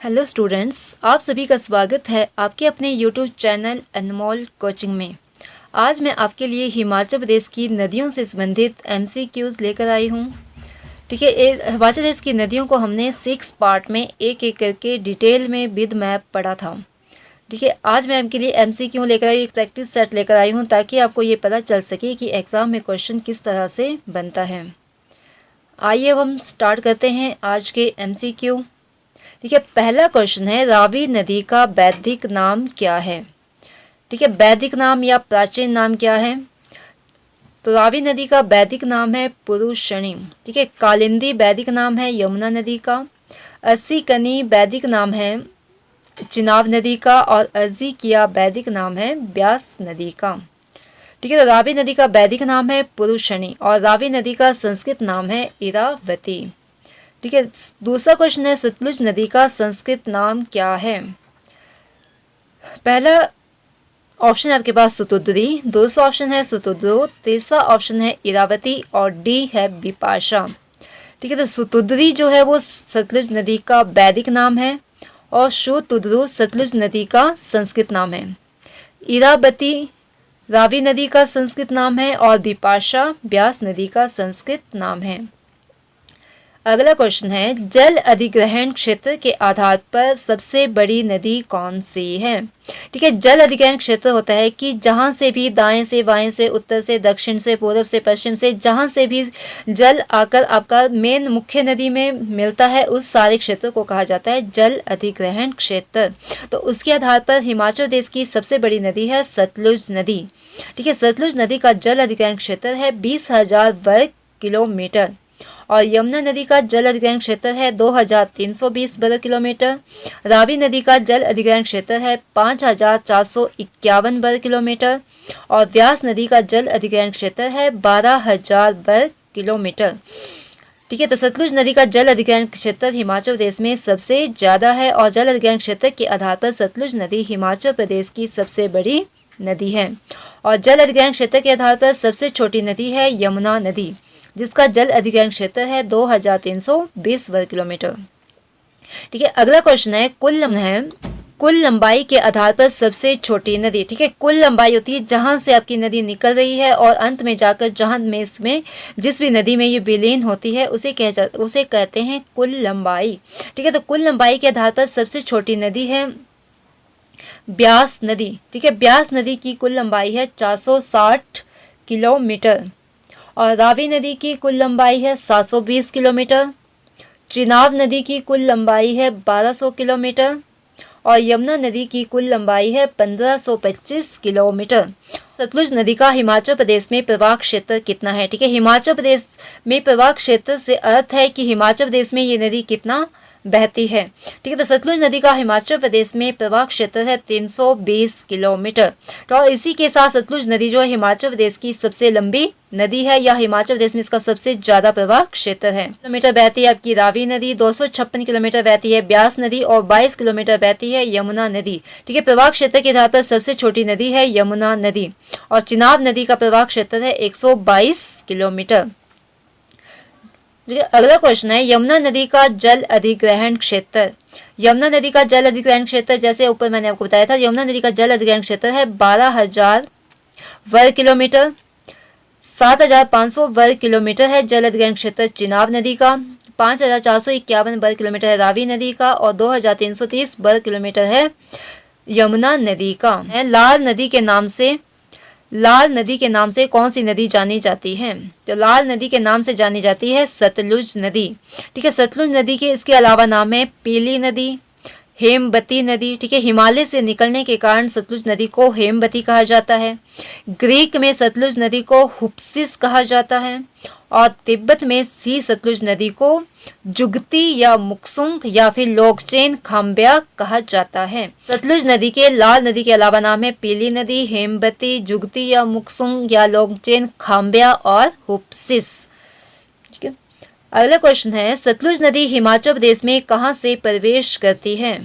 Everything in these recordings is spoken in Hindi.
हेलो स्टूडेंट्स, आप सभी का स्वागत है आपके अपने यूट्यूब चैनल अनमोल कोचिंग में। आज मैं आपके लिए हिमाचल प्रदेश की नदियों से संबंधित एमसीक्यूज़ लेकर आई हूँ। ठीक है, हिमाचल प्रदेश की नदियों को हमने 6 पार्ट में एक एक करके डिटेल में विद मैप पढ़ा था। ठीक है, आज मैं आपके लिए एमसीक्यू लेकर आई, एक प्रैक्टिस सेट लेकर आई हूँ ताकि आपको ये पता चल सके कि एग्ज़ाम में क्वेश्चन किस तरह से बनता है। आइए अब हम स्टार्ट करते हैं आज के एमसीक्यू। ठीक है, पहला क्वेश्चन है रावी नदी का वैदिक नाम क्या है। ठीक है, वैदिक नाम या प्राचीन नाम क्या है। तो रावी नदी का वैदिक नाम है पुरुषणी। ठीक है, कालिंदी वैदिक नाम है यमुना नदी का। अस्सिकनी वैदिक नाम है चिनाब नदी का और अर्जिकिया वैदिक नाम है ब्यास नदी का। ठीक है, तो रावी नदी का वैदिक नाम है पुरुषणी और रावी नदी का संस्कृत नाम है इरावती। ठीक है, दूसरा क्वेश्चन है सतलुज नदी का संस्कृत नाम क्या है। पहला ऑप्शन है आपके पास सुतुद्री, दूसरा ऑप्शन है सुतुद्रो, तीसरा ऑप्शन है इरावती और डी है बिपाशा। ठीक है, तो सुतुद्री जो है वो सतलुज नदी का वैदिक नाम है और सुतुद्रो सतलुज नदी का संस्कृत नाम है। इरावती रावी नदी का संस्कृत नाम है और बिपाशा ब्यास नदी का संस्कृत नाम है। अगला क्वेश्चन है जल अधिग्रहण क्षेत्र के आधार पर सबसे बड़ी नदी कौन सी है। ठीक है, जल अधिग्रहण क्षेत्र होता है कि जहाँ से भी दाएं से बाएं से उत्तर से दक्षिण से पूर्व से पश्चिम से जहाँ से भी जल आकर आपका मेन मुख्य नदी में मिलता है उस सारे क्षेत्र को कहा जाता है जल अधिग्रहण क्षेत्र। तो उसके आधार पर हिमाचल प्रदेश की सबसे बड़ी नदी है सतलुज नदी। ठीक है, सतलुज नदी का जल अधिग्रहण क्षेत्र है 20,000 वर्ग किलोमीटर और यमुना नदी का जल अधिग्रहण क्षेत्र है 2,320 वर्ग किलोमीटर। रावी नदी का जल अधिग्रहण क्षेत्र है 5,451 वर्ग किलोमीटर और व्यास नदी का जल अधिग्रहण क्षेत्र है 12,000 वर्ग किलोमीटर। ठीक है, तो सतलुज नदी का जल अधिग्रहण क्षेत्र हिमाचल प्रदेश में सबसे ज़्यादा है और जल अधिग्रहण क्षेत्र के आधार पर सतलुज नदी हिमाचल प्रदेश की सबसे बड़ी नदी है और जल अधिग्रहण क्षेत्र के आधार पर सबसे छोटी नदी है यमुना नदी जिसका जल अधिग्रहण क्षेत्र है 2,320 वर्ग किलोमीटर। ठीक है, अगला क्वेश्चन है कुल लंबाई के आधार पर सबसे छोटी नदी। ठीक है, कुल लंबाई होती है जहां से आपकी नदी निकल रही है और अंत में जाकर जहां में इसमें जिस भी नदी में ये विलीन होती है उसे कहते हैं कुल लंबाई। ठीक है, तो कुल लंबाई के आधार पर सबसे छोटी नदी है ब्यास नदी। ठीक है, ब्यास नदी की कुल लंबाई है 460 किलोमीटर और रावी नदी की कुल लंबाई है 720 किलोमीटर। चिनाब नदी की कुल लंबाई है 1200 किलोमीटर और यमुना नदी की कुल लंबाई है 1525 किलोमीटर। सतलुज नदी का हिमाचल प्रदेश में प्रवाह क्षेत्र कितना है। ठीक है, हिमाचल प्रदेश में प्रवाह क्षेत्र से अर्थ है कि हिमाचल प्रदेश में ये नदी कितना बहती है। ठीक है, तो सतलुज नदी का हिमाचल प्रदेश में प्रवाह क्षेत्र है 320 किलोमीटर। तो इसी के साथ सतलुज नदी जो है हिमाचल प्रदेश की सबसे लंबी नदी है या हिमाचल प्रदेश में इसका सबसे ज्यादा प्रवाह क्षेत्र है। किलोमीटर बहती है आपकी रावी नदी, 256 किलोमीटर बहती है ब्यास नदी और 22 किलोमीटर बहती है यमुना नदी। ठीक है, प्रवाह क्षेत्र के आधार पर सबसे छोटी नदी है यमुना नदी और चिनाब नदी का प्रवाह क्षेत्र है 122 किलोमीटर। अगला क्वेश्चन है यमुना नदी का जल अधिग्रहण क्षेत्र। यमुना नदी का जल अधिग्रहण क्षेत्र जैसे ऊपर मैंने आपको बताया था, यमुना नदी का जल अधिग्रहण क्षेत्र है 12,000 वर्ग किलोमीटर। 7,500 वर्ग किलोमीटर है जल अधिग्रहण क्षेत्र चिनाब नदी का। 5,451 वर्ग किलोमीटर है रावी नदी का और 2,330 वर्ग किलोमीटर है यमुना नदी का। लाल नदी के नाम से कौन सी नदी जानी जाती है। तो लाल नदी के नाम से जानी जाती है सतलुज नदी। ठीक है, सतलुज नदी के इसके अलावा नाम है पीली नदी, हेमवती नदी। ठीक है, हिमालय से निकलने के कारण सतलुज नदी को हेमवती कहा जाता है। ग्रीक में सतलुज नदी को हुप्सिस कहा जाता है और तिब्बत में सी सतलुज नदी को जुगती या मुक्सुंग या फिर लोकचेन खाम्ब्या कहा जाता है। सतलुज नदी के लाल नदी के अलावा नाम है पीली नदी, हेमवती, जुगती या मुक्सुंग या लोकचेन खाम्ब्या और हुप्सिस। ठीक है, अगला क्वेश्चन है सतलुज नदी हिमाचल प्रदेश में कहाँ से प्रवेश करती है।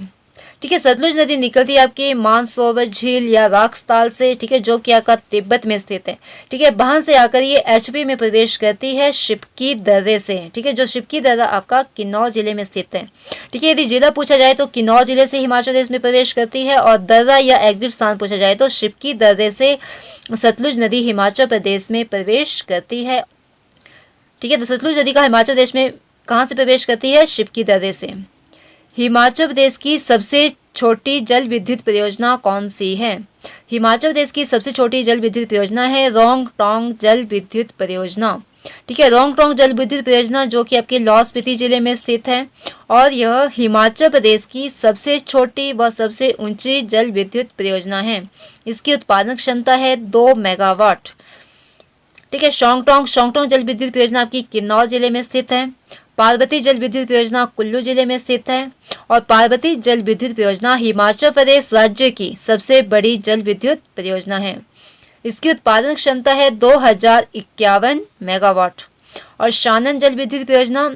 ठीक है, सतलुज नदी निकलती है आपकी मानसरोवर झील या राक्सताल से, ठीक है, जो कि आपका तिब्बत में स्थित है। ठीक है, वहां से आकर ये एचपी में प्रवेश करती है शिवकी दर्रे से। ठीक है, जो शिवकी दर्रा आपका किन्नौर जिले में स्थित है। ठीक है, यदि जिला पूछा जाए तो किन्नौर जिले से हिमाचल प्रदेश में प्रवेश करती है, और दर्रा या एग्जिट स्थान पूछा जाए तो शिवकी दर्रे से सतलुज नदी हिमाचल प्रदेश में प्रवेश करती है। ठीक है, तो सतलुज नदी का हिमाचल प्रदेश में कहाँ से प्रवेश करती है? शिवकी दर्रे से। हिमाचल प्रदेश की सबसे छोटी जल विद्युत परियोजना कौन सी है? हिमाचल प्रदेश की सबसे छोटी जल विद्युत परियोजना है रोंग टोंग जल विद्युत परियोजना। ठीक है, रोंग टोंग जल विद्युत परियोजना जो कि आपके लाहौल स्पीति जिले में स्थित है, और यह हिमाचल प्रदेश की सबसे छोटी व सबसे ऊंची जल विद्युत परियोजना है। इसकी उत्पादन क्षमता है 2 मेगावाट। ठीक है, शोंगटोंग जल विद्युत परियोजना आपकी किन्नौर जिले में स्थित है। पार्वती जल विद्युत परियोजना कुल्लू जिले में स्थित है, और पार्वती जल विद्युत परियोजना हिमाचल प्रदेश राज्य की सबसे बड़ी जल विद्युत परियोजना है। इसकी उत्पादन क्षमता है 2051 मेगावाट। और शानन जल विद्युत परियोजना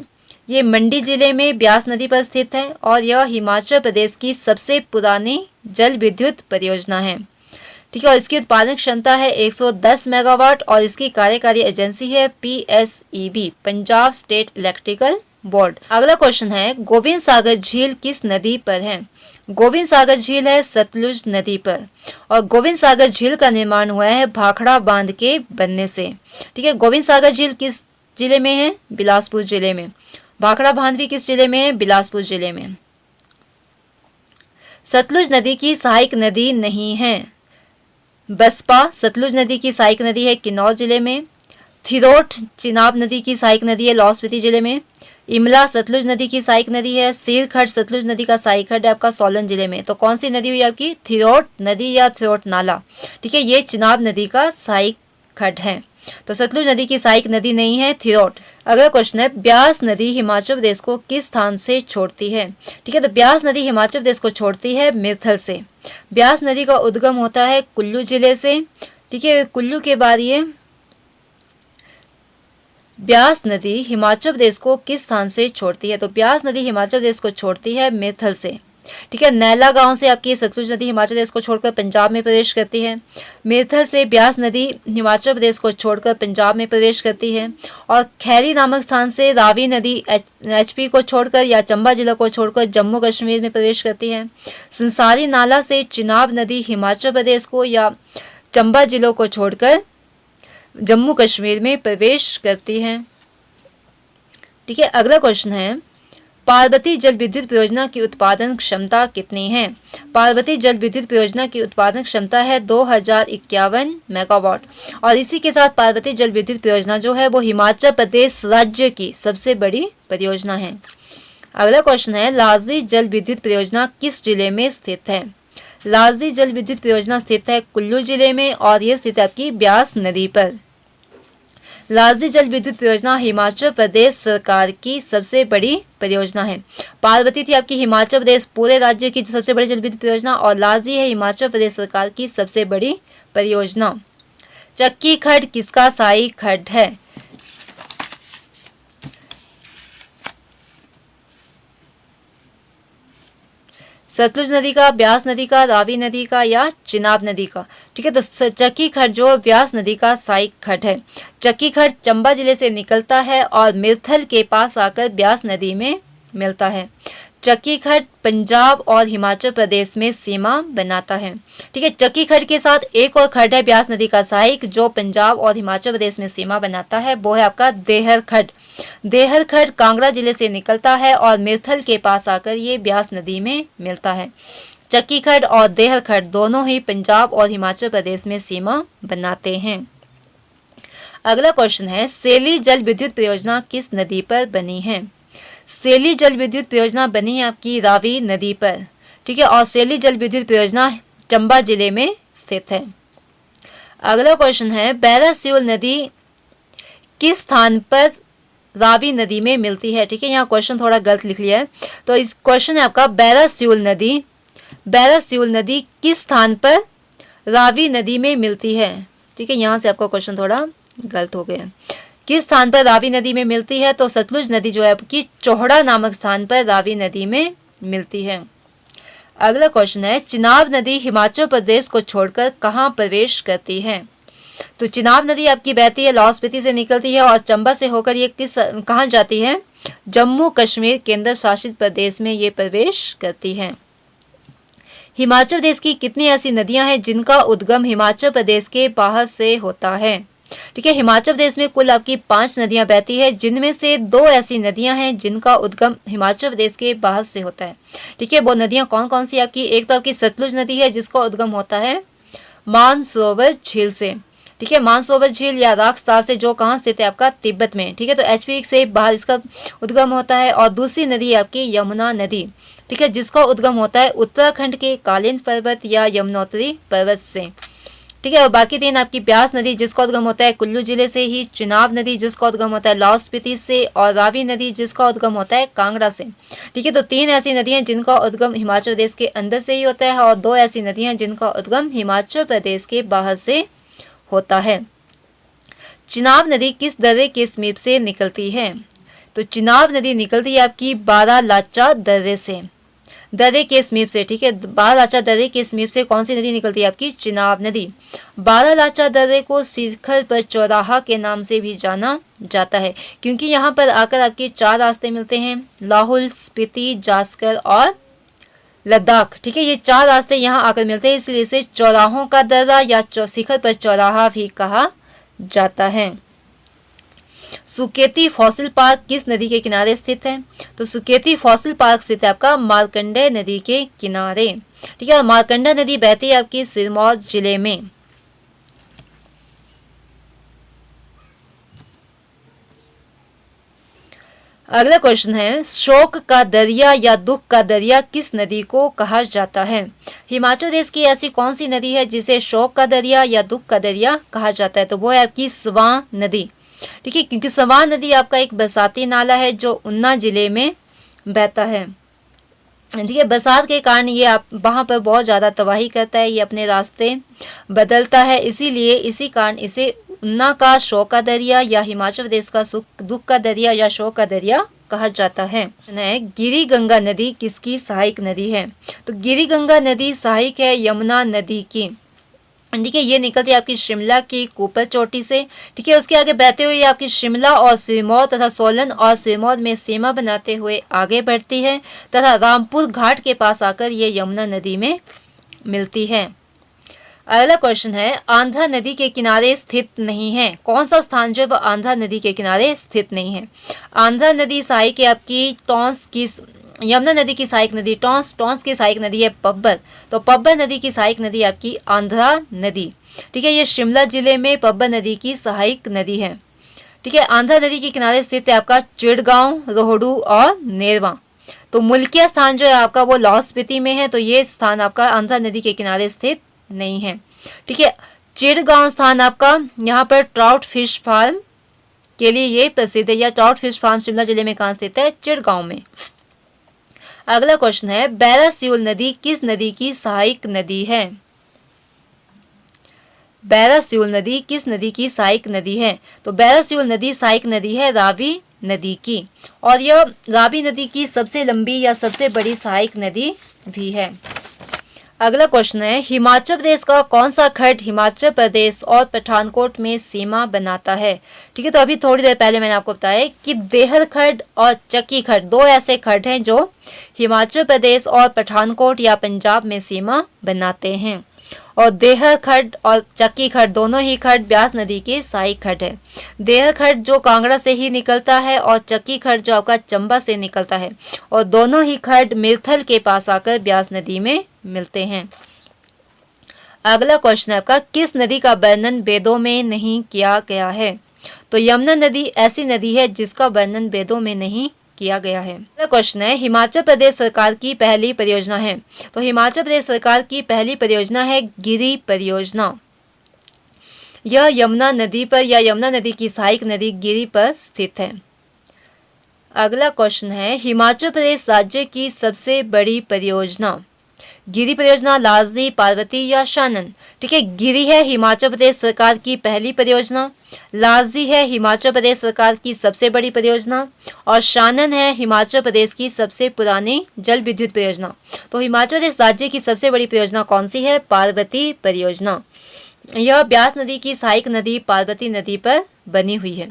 ये मंडी जिले में ब्यास नदी पर स्थित है, और यह हिमाचल प्रदेश की सबसे पुरानी जल विद्युत परियोजना है। ठीक है, और इसकी उत्पादन क्षमता है 110 मेगावाट, और इसकी कार्यकारी एजेंसी है PSEB, Punjab state electrical board. अगला क्वेश्चन है, गोविंद सागर झील किस नदी पर है? गोविंद सागर झील है सतलुज नदी पर, और गोविंद सागर झील का निर्माण हुआ है भाखड़ा बांध के बनने से। ठीक है, गोविंद सागर झील किस जिले में है? बिलासपुर जिले में। भाखड़ा बांध भी किस जिले में है? बिलासपुर जिले में। सतलुज नदी की सहायक नदी नहीं है। बसपा सतलुज नदी की सहायक नदी है किन्नौर जिले में। थिरोट चिनाब नदी की सहायक नदी है लाहौल स्पीति जिले में। इमला सतलुज नदी की सहायक नदी है। सिरखट सतलुज नदी का सहायक खड्ड है आपका सोलन जिले में। तो कौन सी नदी हुई आपकी? थिरोट नदी या थिरोट नाला। ठीक है, ये चिनाब नदी का सहायक खड्ड है। तो सतलुज नदी की सहायक नदी नहीं है थिरोट। अगला क्वेश्चन है, ब्यास नदी हिमाचल प्रदेश को किस स्थान से छोड़ती है? ठीक है, तो ब्यास नदी हिमाचल प्रदेश को छोड़ती है मिर्थल से। ब्यास नदी का उद्गम होता है कुल्लू जिले से। ठीक है, कुल्लू के बाद ये ब्यास नदी हिमाचल प्रदेश को किस स्थान से छोड़ती है? तो ब्यास नदी हिमाचल प्रदेश को छोड़ती है मिर्थल से। ठीक है, नैला गांव से आपकी सतलुज नदी हिमाचल प्रदेश को छोड़कर पंजाब में प्रवेश करती है। मिर्थल से ब्यास नदी हिमाचल प्रदेश को छोड़कर पंजाब में प्रवेश करती है, और खैरी नामक स्थान से रावी नदी एचपी को छोड़कर या चंबा जिला को छोड़कर जम्मू कश्मीर में प्रवेश करती है। संसारी नाला से चिनाब नदी हिमाचल प्रदेश को या चंबा जिलों को छोड़कर जम्मू कश्मीर में प्रवेश करती है। ठीक है, अगला क्वेश्चन है, पार्वती जल विद्युत परियोजना की उत्पादन क्षमता कितनी है? पार्वती जल विद्युत परियोजना की उत्पादन क्षमता है 2051 मेगावाट, और इसी के साथ पार्वती जल विद्युत परियोजना जो है वो हिमाचल प्रदेश राज्य की सबसे बड़ी परियोजना है। अगला क्वेश्चन है, लाजी जल विद्युत परियोजना किस जिले में स्थित है? लाजी जल विद्युत परियोजना स्थित है कुल्लू जिले में, और ये स्थित है आपकी ब्यास नदी पर। लाजी जल विद्युत परियोजना हिमाचल प्रदेश सरकार की सबसे बड़ी परियोजना है। पार्वती थी आपकी हिमाचल प्रदेश पूरे राज्य की सबसे बड़ी जल विद्युत परियोजना, और लाजी है हिमाचल प्रदेश सरकार की सबसे बड़ी परियोजना। चक्की खड्ड किसका सहायक खड्ड है? सतलुज नदी का, ब्यास नदी का, रावी नदी का या चिनाब नदी का? ठीक है, तो चक्की खड्ड जो ब्यास नदी का सहायक खड्ड है। चक्की खड्ड चंबा जिले से निकलता है और मिर्थल के पास आकर ब्यास नदी में मिलता है। चक्की खड्ड पंजाब और हिमाचल प्रदेश में सीमा बनाता है। ठीक है, चक्की खड्ड के साथ एक और खड्ड है ब्यास नदी का सहायक जो पंजाब और हिमाचल प्रदेश में सीमा बनाता है, वो है आपका देहर खड्ड। देहर खड्ड कांगड़ा जिले से निकलता है और मिर्थल के पास आकर ये ब्यास नदी में मिलता है। चक्की खड्ड और देहर खड्ड दोनों ही पंजाब और हिमाचल प्रदेश में सीमा बनाते हैं। अगला क्वेश्चन है, सेली जल विद्युत परियोजना किस नदी पर बनी है? सेली जल विद्युत परियोजना बनी है आपकी रावी नदी पर। ठीक है, और सेली जल विद्युत परियोजना चंबा जिले में स्थित है। अगला क्वेश्चन है, बैरासियोल नदी किस स्थान पर रावी नदी में मिलती है? ठीक है, यहाँ क्वेश्चन थोड़ा गलत लिख लिया है, तो इस क्वेश्चन है आपका बैरासियोल नदी किस स्थान पर रावी नदी में मिलती है? ठीक है, यहाँ से आपका क्वेश्चन थोड़ा गलत हो गया। किस स्थान पर रावी नदी में मिलती है? तो सतलुज नदी जो है आपकी चौहड़ा नामक स्थान पर रावी नदी में मिलती है। अगला क्वेश्चन है, चिनाब नदी हिमाचल प्रदेश को छोड़कर कहाँ प्रवेश करती है? तो चिनाब नदी आपकी बहती है, लाहौल स्पीति से निकलती है और चंबा से होकर ये कहाँ जाती है? जम्मू कश्मीर केंद्र शासित प्रदेश में ये प्रवेश करती है। हिमाचल प्रदेश की कितनी ऐसी नदियां हैं जिनका उद्गम हिमाचल प्रदेश के बाहर से होता है? ठीक है, हिमाचल प्रदेश में कुल आपकी 5 नदियां बहती है, जिनमें से 2 ऐसी नदियां हैं जिनका उद्गम हिमाचल प्रदेश के बाहर से होता है। ठीक है, वो नदियां कौन कौन सी आपकी? एक तो आपकी सतलुज नदी है जिसका उद्गम होता है मानसरोवर झील से। ठीक है, मानसरोवर झील या राक्सताल से, जो कहाँ स्थित है? आपका तिब्बत में। ठीक है, तो एचपी से बाहर इसका उद्गम होता है। और दूसरी नदी है आपकी यमुना नदी। ठीक है, जिसका उद्गम होता है उत्तराखंड के कालिंद पर्वत या यमुनोत्री पर्वत से। ठीक है, और बाकी 3 आपकी ब्यास नदी जिसका उद्गम होता है कुल्लू जिले से ही, चिनाब नदी जिसका उद्गम होता है लाहौल स्पीति से, और रावी नदी जिसका उद्गम होता है कांगड़ा से। ठीक है, तो 3 ऐसी नदियां जिनका उद्गम हिमाचल प्रदेश के अंदर से ही होता है और 2 ऐसी नदियां जिनका उद्गम हिमाचल प्रदेश के बाहर से होता है। चिनाब नदी किस दर्रे के समीप से निकलती है? तो चिनाब नदी निकलती है आपकी बारालाचा दर्रे से, दर्रे के समीप से। ठीक है, बारालाचा दर्रे के समीप से कौन सी नदी निकलती है? आपकी चिनाब नदी। बारालाचा दर्रे को शिखर पर चौराहा के नाम से भी जाना जाता है, क्योंकि यहाँ पर आकर आपके 4 रास्ते मिलते हैं, लाहौल स्पीति, जास्कर और लद्दाख। ठीक है, ये 4 रास्ते यहाँ आकर मिलते हैं, इसलिए इसे चौराहों का दर्रा या शिखर पर चौराहा भी कहा जाता है। सुकेती फॉसिल पार्क किस नदी के किनारे स्थित है? तो सुकेती फॉसिल पार्क स्थित है आपका मार्कंडे नदी के किनारे। ठीक है, मार्कंडा नदी बहती है आपकी सिरमौर जिले में। अगला क्वेश्चन है, शोक का दरिया या दुख का दरिया किस नदी को कहा जाता है? हिमाचल प्रदेश की ऐसी कौन सी नदी है जिसे शोक का दरिया या दुख का दरिया कहा जाता है? तो वो है आपकी स्वां नदी। ठीक है, क्योंकि स्वां नदी आपका एक बरसाती नाला है जो ऊना जिले में बहता है। ठीक है, बरसात के कारण ये आप वहाँ पर बहुत ज़्यादा तबाही करता है, ये अपने रास्ते बदलता है, इसीलिए इसी कारण इसे ऊना का शोक का दरिया या हिमाचल प्रदेश का दुख का दरिया या शोक का दरिया कहा जाता है। गिरी गंगा नदी किसकी सहायक नदी है? तो गिरी गंगा नदी सहायक है यमुना नदी की। ठीक है, ये निकलती है आपकी शिमला की कुपर चोटी से। ठीक है, उसके आगे बहते हुए आपकी शिमला और सिरमौर तथा सोलन और सिरमौर में सीमा बनाते हुए आगे बढ़ती है तथा रामपुर घाट के पास आकर ये यमुना नदी में मिलती है। अगला क्वेश्चन है, आंध्रा नदी के किनारे स्थित नहीं है। कौन सा स्थान जो है वह आंध्रा नदी के किनारे स्थित नहीं है? आंध्रा नदी सहायक है आपकी टॉन्स की, यमुना नदी की सहायक नदी टॉन्स, टॉन्स की सहायक नदी है पब्बर, तो पब्बर नदी की सहायक नदी आपकी आंध्रा नदी। ठीक है, ये शिमला जिले में पब्बर नदी की सहायक नदी है। ठीक है, आंध्रा नदी के किनारे स्थित है आपका चिड़गांव, रोहडू और नेरवा। तो मुल्किया स्थान जो है आपका वो लाहौल स्पीति में है, तो ये स्थान आपका आंध्रा नदी के किनारे स्थित नहीं है। ठीक है, चिड़गांव स्थान आपका यहाँ पर ट्राउट फिश फार्म के लिए ये प्रसिद्ध है, या ट्राउट फिश फार्म शिमला जिले में कहाँ स्थित है? चिड़गांव में। अगला क्वेश्चन है, बैरासियोल नदी किस नदी की सहायक नदी है? बैरासियोल नदी किस नदी की सहायक नदी है? तो बैरासियोल नदी सहायक नदी है रावी नदी की, और यह रावी नदी की सबसे लंबी या सबसे बड़ी सहायक नदी भी है। अगला क्वेश्चन है, हिमाचल प्रदेश का कौन सा खड्ड हिमाचल प्रदेश और पठानकोट में सीमा बनाता है? ठीक है, तो अभी थोड़ी देर पहले मैंने आपको बताया कि देहर खड्ड और चक्की खड्ड 2 ऐसे खड्ड हैं जो हिमाचल प्रदेश और पठानकोट या पंजाब में सीमा बनाते हैं, और देहर खड्ड और चक्की खड्ड दोनों ही खड्ड ब्यास नदी के सहायक खड्ड है। देहर खड्ड जो कांगड़ा से ही निकलता है और चक्की खड्ड जो आपका चंबा से निकलता है, और दोनों ही खड्ड मिरथल के पास आकर ब्यास नदी में मिलते हैं। अगला क्वेश्चन है आपका, किस नदी का वर्णन वेदों में नहीं किया गया है? तो यमुना नदी ऐसी नदी है जिसका वर्णन वेदों में नहीं किया गया है। अगला क्वेश्चन है, हिमाचल प्रदेश सरकार की पहली परियोजना है। तो हिमाचल प्रदेश सरकार की पहली परियोजना है गिरी परियोजना। यह यमुना नदी पर या यमुना नदी की सहायक नदी गिरी पर स्थित है। अगला क्वेश्चन है, हिमाचल प्रदेश राज्य की सबसे बड़ी परियोजना गिरी परियोजना, लालजी, पार्वती या शानन। ठीक है, गिरी है हिमाचल प्रदेश सरकार की पहली परियोजना, लालजी है हिमाचल प्रदेश सरकार की सबसे बड़ी परियोजना और शानन है हिमाचल प्रदेश की सबसे पुरानी जल विद्युत परियोजना। तो हिमाचल प्रदेश राज्य की सबसे बड़ी परियोजना कौन सी है? पार्वती परियोजना। यह ब्यास नदी की सहायक नदी पार्वती नदी पर बनी हुई है।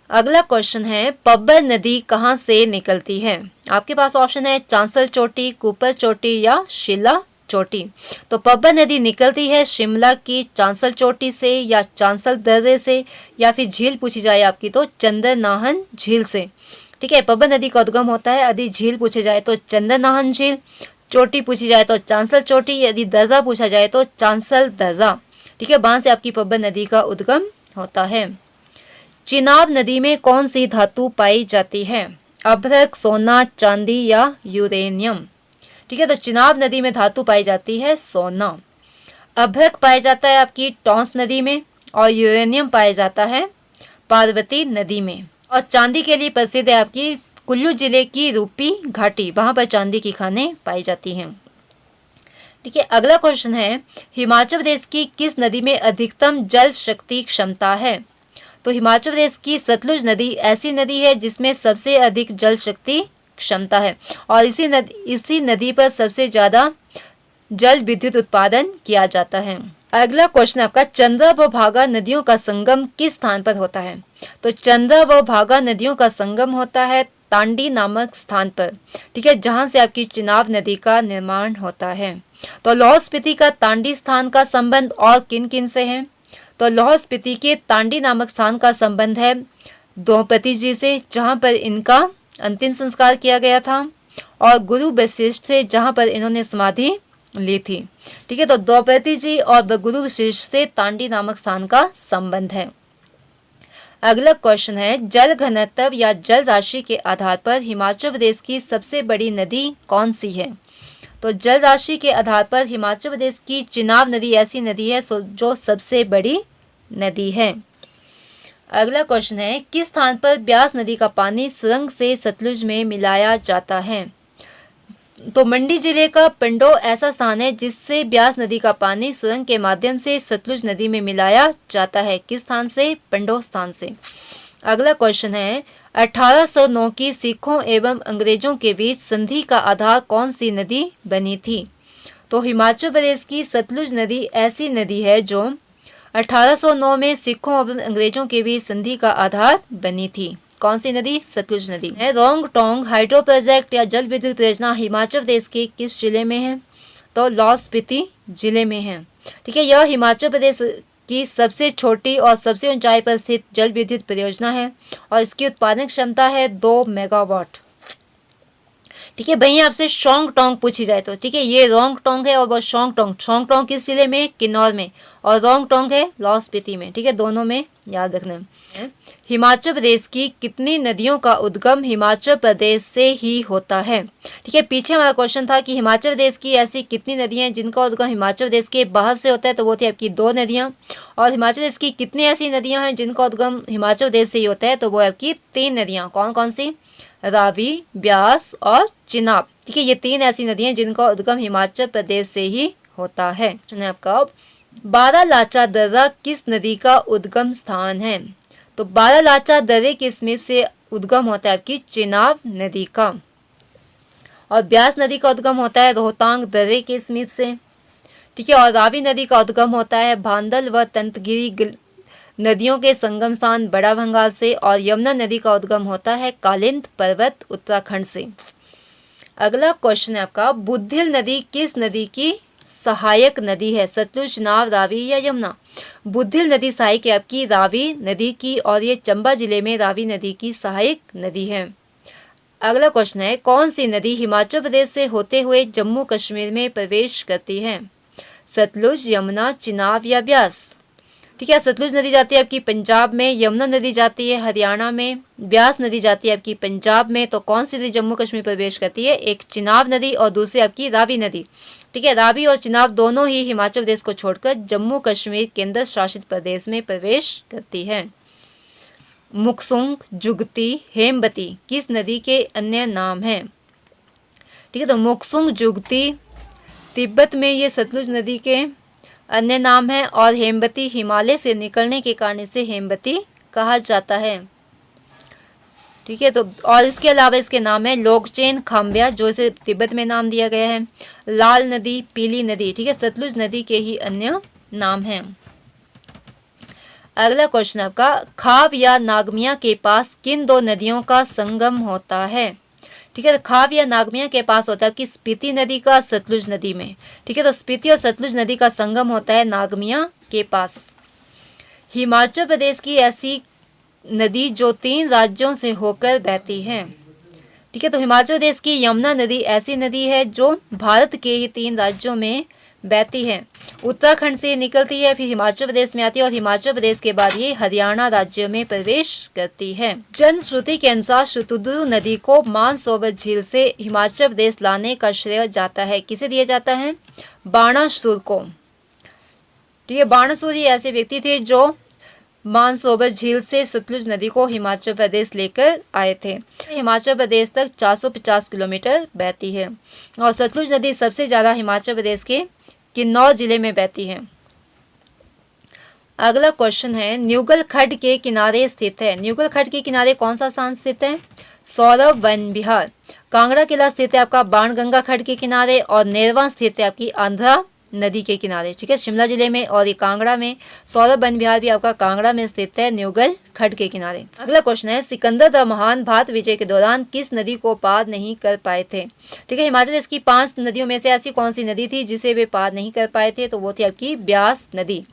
अगला क्वेश्चन है, पब्बर नदी कहाँ से निकलती है? आपके पास ऑप्शन है चांसल चोटी, कुपर चोटी या शिला चोटी। तो पब्बर नदी निकलती है शिमला की चांसल चोटी से या चांसल दर्रे से, या फिर झील पूछी जाए आपकी तो चंद्रनाहन झील से। ठीक है, पब्बर नदी का उद्गम होता है, यदि झील पूछी जाए तो चंद्रनाहन झील, चोटी पूछी जाए तो चांसल चोटी, यदि दर्रा पूछा जाए तो चांसल दर्रा। ठीक है, वहां से आपकी पब्बर नदी का उद्गम होता है। चिनाब नदी में कौन सी धातु पाई जाती है? अभ्रक, सोना, चांदी या यूरेनियम। ठीक है, तो चिनाब नदी में धातु पाई जाती है सोना। अभ्रक पाया जाता है आपकी टॉन्स नदी में और यूरेनियम पाया जाता है पार्वती नदी में। और चांदी के लिए प्रसिद्ध है आपकी कुल्लू जिले की रूपी घाटी, वहां पर चांदी की खानें पाई जाती हैं। ठीक है, अगला क्वेश्चन है, हिमाचल प्रदेश की किस नदी में अधिकतम जल शक्ति क्षमता है? तो हिमाचल प्रदेश की सतलुज नदी ऐसी नदी है जिसमें सबसे अधिक जल शक्ति क्षमता है और इसी नदी पर सबसे ज्यादा जल विद्युत उत्पादन किया जाता है। अगला क्वेश्चन आपका, चंद्रा व भागा नदियों का संगम किस स्थान पर होता है? तो चंद्रा व भागा नदियों का संगम होता है तांडी नामक स्थान पर। ठीक है, जहां से आपकी चिनाब नदी का निर्माण होता है। तो लाहौल स्पीति का तांडी स्थान का संबंध और किन किन से है? तो लाहौल स्पीति के तांडी नामक स्थान का संबंध है द्रौपदी जी से, जहां पर इनका अंतिम संस्कार किया गया था, और गुरु वशिष्ठ से, जहां पर इन्होंने समाधि ली थी। ठीक है, तो द्रौपदी जी और गुरु वशिष्ठ से तांडी नामक स्थान का संबंध है। अगला क्वेश्चन है, जल घनत्व या जल राशि के आधार पर हिमाचल प्रदेश की सबसे बड़ी नदी कौन सी है? तो जल राशि के आधार पर हिमाचल प्रदेश की चिनाब नदी ऐसी नदी है जो सबसे बड़ी नदी है। अगला क्वेश्चन है, किस स्थान पर ब्यास नदी का पानी सुरंग से सतलुज में मिलाया जाता है? तो मंडी जिले का पिंडो ऐसा स्थान है जिससे ब्यास नदी का पानी सुरंग के माध्यम से सतलुज नदी में मिलाया जाता है। किस स्थान से? पिंडो स्थान से। अगला क्वेश्चन है, 1809 की सिखों एवं अंग्रेजों के बीच संधि का आधार कौन सी नदी बनी थी? तो हिमाचल प्रदेश की सतलुज नदी ऐसी नदी है जो 1809 में सिखों एवं अंग्रेजों के बीच संधि का आधार बनी थी। कौन सी नदी? सतलुज नदी। रोंग टोंग हाइड्रो प्रोजेक्ट या जल विद्युत परियोजना हिमाचल प्रदेश के किस जिले में है? तो लाहौल स्पीति जिले में है। ठीक है, यह हिमाचल प्रदेश की सबसे छोटी और सबसे ऊंचाई पर स्थित जल विद्युत परियोजना है और इसकी उत्पादन क्षमता है 2 मेगावाट। ठीक है, वहीं आपसे शोंग टोंग पूछी जाए तो, ठीक है, ये रोंग टोंग है और वो शोंग टोंग किस जिले में? किन्नौर में, और रोंग टोंग है लाहौल स्पीति में। ठीक है, दोनों में याद रखना है। हिमाचल प्रदेश की कितनी नदियों का उद्गम हिमाचल प्रदेश से ही होता है? ठीक है, पीछे हमारा क्वेश्चन था कि हिमाचल प्रदेश की ऐसी कितनी नदियां हैं जिनका उद्गम हिमाचल प्रदेश के बाहर से होता है, तो वो थी आपकी 2 नदियां। और हिमाचल प्रदेश की कितनी ऐसी नदियां हैं जिनका उद्गम हिमाचल प्रदेश से ही होता है, तो वो आपकी 3 नदियां। कौन कौन सी? रावी, ब्यास और चिनाब। ठीक है, ये 3 ऐसी नदियां जिनका उद्गम हिमाचल प्रदेश से ही होता है। आपका बारालाचा दर्रा किस नदी का उद्गम स्थान है? तो बारालाचा दर्रे के समीप से उद्गम होता है आपकी चिनाब नदी का। और ब्यास नदी का उद्गम होता है रोहतांग दर्रे के समीप से। ठीक है, और रावी नदी का उद्गम होता है भांडल व तंतगिरी नदियों के संगम स्थान बड़ा भंगाल से। और यमुना नदी का उद्गम होता है कालिंद पर्वत उत्तराखंड से। अगला क्वेश्चन है आपका, बुद्धिल नदी किस नदी की सहायक नदी है? सतलुज, चिनाब, रावी या यमुना? बुद्धिल नदी सहायक है आपकी रावी नदी की और ये चंबा जिले में रावी नदी की सहायक नदी है। अगला क्वेश्चन है, कौन सी नदी हिमाचल प्रदेश से होते हुए जम्मू कश्मीर में प्रवेश करती है? सतलुज, यमुना, चिनाब या ब्यास? ठीक है, सतलुज नदी जाती है आपकी पंजाब में, यमुना नदी जाती है हरियाणा में, ब्यास नदी जाती है आपकी पंजाब में। तो कौन सी नदी जम्मू कश्मीर प्रवेश करती है? एक चिनाब नदी और दूसरी आपकी रावी नदी। ठीक है, रावी और चिनाब दोनों ही हिमाचल प्रदेश को छोड़कर जम्मू कश्मीर केंद्र शासित प्रदेश में प्रवेश करती है। मुकसुंग, जुगती, हेमवती किस नदी के अन्य नाम हैं? ठीक ठीक है। तो मोक्सुंग जुगती तिब्बत में ये सतलुज नदी के अन्य नाम है, और हेमवती हिमालय से निकलने के कारण इसे हेमवती कहा जाता है। ठीक है। तो और इसके अलावा इसके नाम है लोकचेन खाम्ब्या, जो इसे तिब्बत में नाम दिया गया है, लाल नदी, पीली नदी। ठीक है, सतलुज नदी के ही अन्य नाम हैं। अगला क्वेश्चन आपका, खाव या नागमिया के पास किन दो नदियों का संगम होता है? ठीक है। तो खाव या नागमिया के पास होता है कि स्पीति नदी का सतलुज नदी में। ठीक है। तो स्पीति और सतलुज नदी का संगम होता है नागमिया के पास। हिमाचल प्रदेश की ऐसी नदी जो 3 राज्यों से होकर बहती है। ठीक है। तो हिमाचल प्रदेश की यमुना नदी ऐसी नदी है जो भारत के ही 3 राज्यों में बहती है। उत्तराखंड से निकलती है, फिर हिमाचल प्रदेश में आती है, और हिमाचल प्रदेश के बाद ये हरियाणा राज्य में प्रवेश करती है। जनश्रुति के अनुसार शतुद्रु नदी को मानसरोवर झील से हिमाचल प्रदेश लाने का श्रेय जाता है। किसे दिया जाता है? बाणासुर को। ठीक है। बाणासुर ही ऐसे व्यक्ति थे जो मानसरोवर झील से सतलुज नदी को हिमाचल प्रदेश लेकर आए थे। हिमाचल प्रदेश तक 450 किलोमीटर बहती है, और सतलुज नदी सबसे ज़्यादा हिमाचल प्रदेश के किन्नौर जिले में बहती है। अगला क्वेश्चन है, न्यूगल खड्ड के किनारे स्थित है। न्यूगल खड्ड के किनारे कौन सा स्थान स्थित है? सौरभ वन विहार। कांगड़ा किला स्थित है आपका बाणगंगा खड्ड के किनारे, और नेरवा स्थित है आपकी आंध्रा नदी के किनारे। ठीक है, शिमला जिले में, और ये कांगड़ा में। सौरभ वन विहार भी आपका कांगड़ा में स्थित है, न्यूगल खड्ड के किनारे। अगला क्वेश्चन है, सिकंदर द महान भारत विजय के दौरान किस नदी को पार नहीं कर पाए थे? ठीक है, हिमाचल प्रदेश की 5 नदियों में से ऐसी कौन सी नदी थी जिसे वे पार नहीं कर पाए थे? तो वो थी आपकी ब्यास नदी।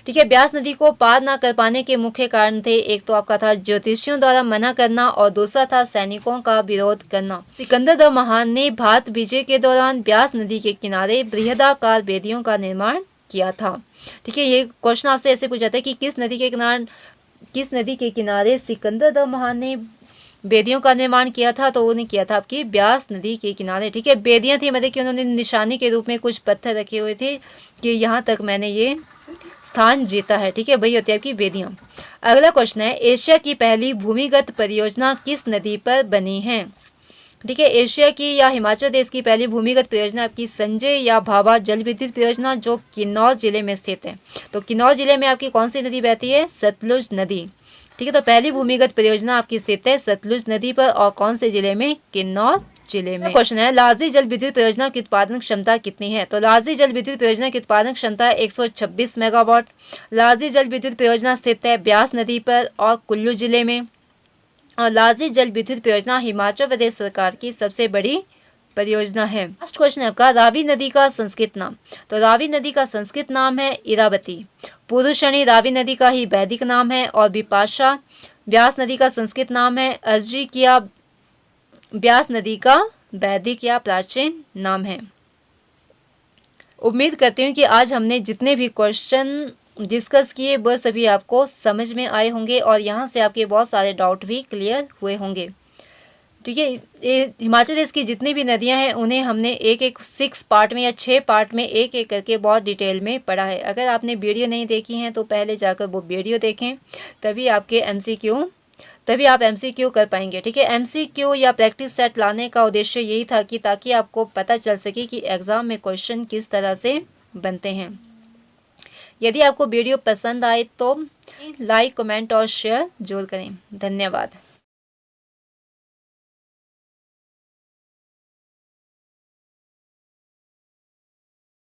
ठीक है, ब्यास नदी को पार ना कर पाने के मुख्य कारण थे, एक तो आपका था ज्योतिषियों द्वारा मना करना, और दूसरा था सैनिकों का विरोध करना। सिकंदर द महान ने भारत विजय के दौरान ब्यास नदी के किनारे बृहदाकार वेदियों का निर्माण किया था। ठीक है, ये क्वेश्चन आपसे ऐसे पूछा जाता है कि किस नदी के किनारे सिकंदर द महान ने बेदियों का निर्माण किया था? तो उन्होंने किया था आपकी ब्यास नदी के किनारे। ठीक है, बेदियां थी मतलब कि उन्होंने निशानी के रूप में कुछ पत्थर रखे हुए थे कि यहाँ तक मैंने ये स्थान जीता है। ठीक है, वही होती है आपकी बेदियां। अगला क्वेश्चन है, एशिया की पहली भूमिगत परियोजना किस नदी पर बनी है? ठीक है, एशिया की या हिमाचल प्रदेश की पहली भूमिगत परियोजना आपकी संजय या भाभा जल विद्युत परियोजना, जो किन्नौर जिले में स्थित है। तो किन्नौर जिले में आपकी कौन सी नदी बहती है? सतलुज नदी। ठीक है, तो पहली भूमिगत परियोजना आपकी स्थित है सतलुज नदी पर, और कौन से जिले में? किन्नौर जिले में। क्वेश्चन है, लार्जी जल विद्युत परियोजना की उत्पादन क्षमता कितनी है? तो लार्जी जल विद्युत परियोजना की उत्पादन क्षमता है 126 मेगावाट। लार्जी जल विद्युत परियोजना स्थित है ब्यास नदी पर और कुल्लू जिले में, और लार्जी जल विद्युत परियोजना हिमाचल प्रदेश सरकार की सबसे बड़ी परियोजना है। लास्ट क्वेश्चन है आपका, रावी नदी का संस्कृत नाम। तो रावी नदी का संस्कृत नाम है इरावती। पुरुषणी रावी नदी का ही वैदिक नाम है, और विपाशा ब्यास नदी का संस्कृत नाम है। अर्जिकिया ब्यास नदी का वैदिक या प्राचीन नाम है। उम्मीद करती हूँ कि आज हमने जितने भी क्वेश्चन डिस्कस किए वह सभी आपको समझ में आए होंगे, और यहाँ से आपके बहुत सारे डाउट भी क्लियर हुए होंगे। ठीक है, ये हिमाचल प्रदेश की जितनी भी नदियाँ हैं उन्हें हमने एक 6 पार्ट में या 6 पार्ट में एक करके बहुत डिटेल में पढ़ा है। अगर आपने वीडियो नहीं देखी हैं तो पहले जाकर वो वीडियो देखें, तभी आप MCQ कर पाएंगे। ठीक है, MCQ या प्रैक्टिस सेट लाने का उद्देश्य यही था कि ताकि आपको पता चल सके कि एग्ज़ाम में क्वेश्चन किस तरह से बनते हैं। यदि आपको वीडियो पसंद आए तो लाइक, कमेंट और शेयर जरूर करें। धन्यवाद।